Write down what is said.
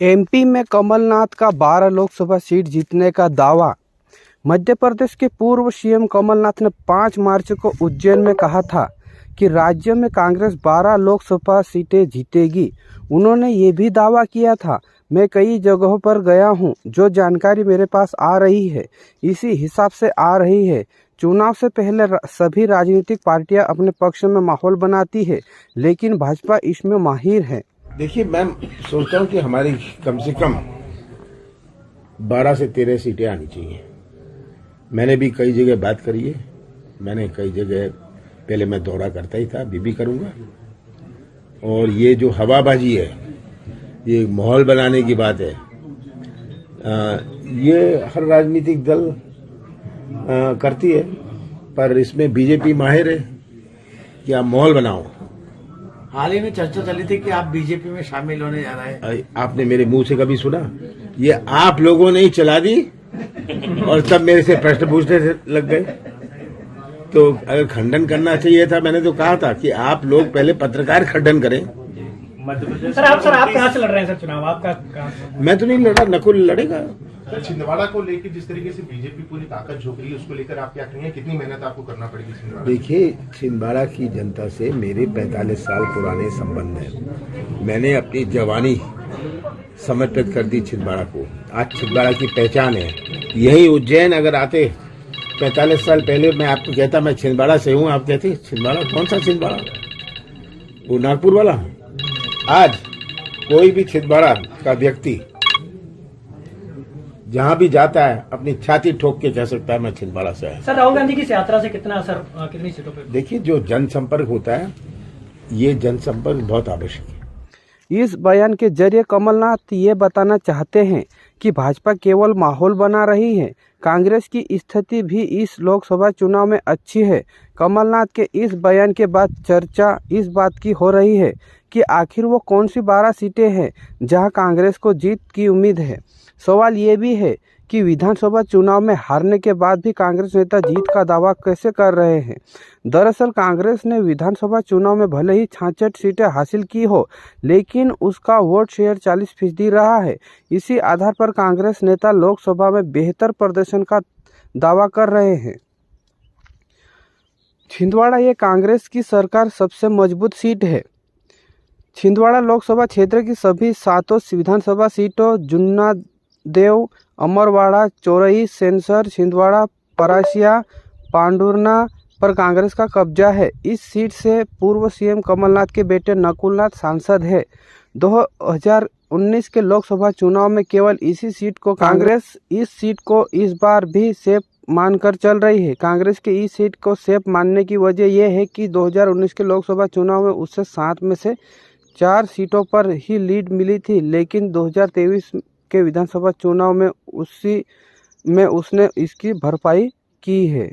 MP में कमलनाथ का 12 Lok Sabha seat जीतने का दावा। मध्य प्रदेश के पूर्व सीएम कमलनाथ ने 5 मार्च को उज्जैन में कहा था कि राज्य में कांग्रेस 12 लोकसभा सीटें जीतेगी। उन्होंने ये भी दावा किया था, मैं कई जगहों पर गया हूं, जो जानकारी मेरे पास आ रही है इसी हिसाब से आ रही है। चुनाव से पहले सभी राजनीतिक पार्टियां अपने पक्ष में माहौल बनाती है, लेकिन भाजपा इसमें माहिर है। देखिए, मैं सोचता हूँ कि हमारी कम से कम 12 से 13 सीटें आनी चाहिए। मैंने भी कई जगह बात करी है। मैंने कई जगह पहले मैं दौरा करता ही था, अभी भी करूंगा। और ये जो हवाबाजी है, ये माहौल बनाने की बात है, ये हर राजनीतिक दल करती है, पर इसमें बीजेपी माहिर है कि आप माहौल बनाओ। हाल ही में चर्चा चली थी कि आप बीजेपी में शामिल होने जा रहे हैं। आपने मेरे मुंह से कभी सुना? ये आप लोगों ने ही चला दी और तब मेरे से प्रश्न पूछने लग गए। तो अगर खंडन करना चाहिए था, मैंने तो कहा था कि आप लोग पहले पत्रकार खंडन करें। सर आप कहाँ से लड़ रहे हैं सर चुनाव? आपका मैं तो नहीं लड़ा, नकुल लड़ेगा। छिंदवाड़ा को लेकर जिस तरीके से बीजेपी पूरी ताकत झोंक रही है, उसको लेकर आप क्या कहेंगे? कितनी मेहनत आपको करना पड़ेगी छिंदवाड़ा? देखिए, छिंदवाड़ा की जनता से मेरे 45 साल पुराने संबंध हैं। मैंने अपनी जवानी समर्पित कर दी छिंदवाड़ा को। आज छिंदवाड़ा की पहचान है। यही उज्जैन अगर आते 45 साल पहले, मैं आपको कहता मैं छिंदवाड़ा से हूँ, आप कहते छिंदवाड़ा? कौन सा छिंदवाड़ा? वो नागपुर वाला। आज कोई भी छिंदवाड़ा का व्यक्ति जहां भी जाता है अपनी छाती ठोक के कह सकता है मैं छिंदवाड़ा से है। सर राहुल गांधी की इस यात्रा से कितना असर, कितनी सीटों पे? देखिए, जो जनसंपर्क होता है, ये जनसंपर्क बहुत आवश्यक है। इस बयान के जरिए कमलनाथ ये बताना चाहते हैं कि भाजपा केवल माहौल बना रही है। कांग्रेस की स्थिति भी इस लोकसभा चुनाव में अच्छी है। कमलनाथ के इस बयान के बाद चर्चा इस बात की हो रही है कि आखिर वो कौन सी 12 सीटें हैं जहां कांग्रेस को जीत की उम्मीद है। सवाल ये भी है कि विधानसभा चुनाव में हारने के बाद भी कांग्रेस नेता जीत का दावा कैसे कर रहे हैं। दरअसल कांग्रेस ने विधानसभा चुनाव में भले ही 66 सीटें हासिल की हो, लेकिन उसका वोट शेयर 40% रहा है। इसी आधार पर कांग्रेस नेता लोकसभा में बेहतर प्रदर्शन का दावा कर रहे हैं। छिंदवाड़ा ये कांग्रेस की सरकार सबसे मजबूत सीट है। छिंदवाड़ा लोकसभा क्षेत्र की सभी 7 विधानसभा सीटों जुन्नादेव, अमरवाड़ा, चौरई, सेंसर, छिंदवाड़ा, परासिया, पांडुरना पर कांग्रेस का कब्जा है। इस सीट से पूर्व सीएम कमलनाथ के बेटे नकुलनाथ सांसद है। 2019 के लोकसभा चुनाव में केवल इसी सीट को कांग्रेस इस सीट को इस बार भी सेफ मानकर चल रही है। कांग्रेस के इस सीट को सेफ मानने की वजह यह है कि 2019 के लोकसभा चुनाव में उससे 7 में से 4 सीटों पर ही लीड मिली थी, लेकिन 2023 के विधानसभा चुनाव में उसने इसकी भरपाई की है।